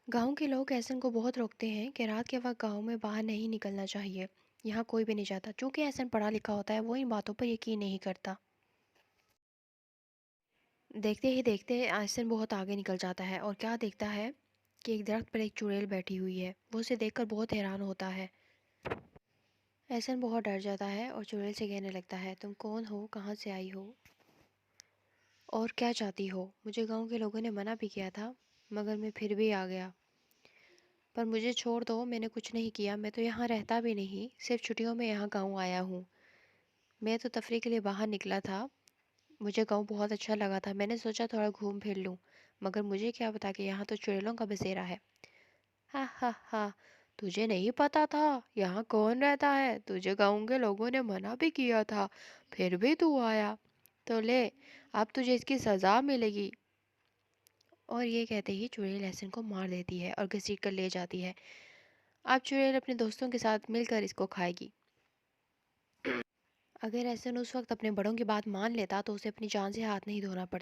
गाँव के लोग ऐसन को बहुत रोकते हैं कि रात के वक्त गाँव में बाहर नहीं निकलना चाहिए। यहाँ कोई भी नहीं जाता, चूंकि ऐसन पढ़ा लिखा होता है वो इन बातों पर यकीन नहीं करता। देखते ही देखते ऐसन बहुत आगे निकल जाता है और क्या देखता है कि एक दरख्त पर एक चुड़ैल बैठी हुई है। वो उसे देखकर बहुत हैरान होता है। ऐसन बहुत डर जाता है और चुड़ैल से कहने लगता है, तुम कौन हो, कहाँ से आई हो और क्या चाहती हो? मुझे गाँव के लोगों ने मना भी किया था, मगर मैं फिर भी आ गया। पर मुझे छोड़ दो, मैंने कुछ नहीं किया, मैं तो यहाँ रहता भी नहीं, सिर्फ छुट्टियों में यहाँ गाँव आया हूँ। मैं तो तफरीह के लिए बाहर निकला था। मुझे गाँव बहुत अच्छा लगा था, मैंने सोचा थोड़ा घूम फिर लूँ। मगर मुझे क्या पता कि यहाँ तो चुड़ैलों का बसेरा है। हा हा हा। तुझे नहीं पता था यहाँ कौन रहता है? तुझे गाँव के लोगों ने मना भी किया था, फिर भी तू आया। तो ले, अब तुझे इसकी सज़ा मिलेगी। और ये कहते ही चुड़ैल लहसुन को मार देती है और घसीट कर ले जाती है। अब चुड़ैल अपने दोस्तों के साथ मिलकर इसको खाएगी। अगर लहसुन उस वक्त अपने बड़ों की बात मान लेता तो उसे अपनी जान से हाथ नहीं धोना पड़ता।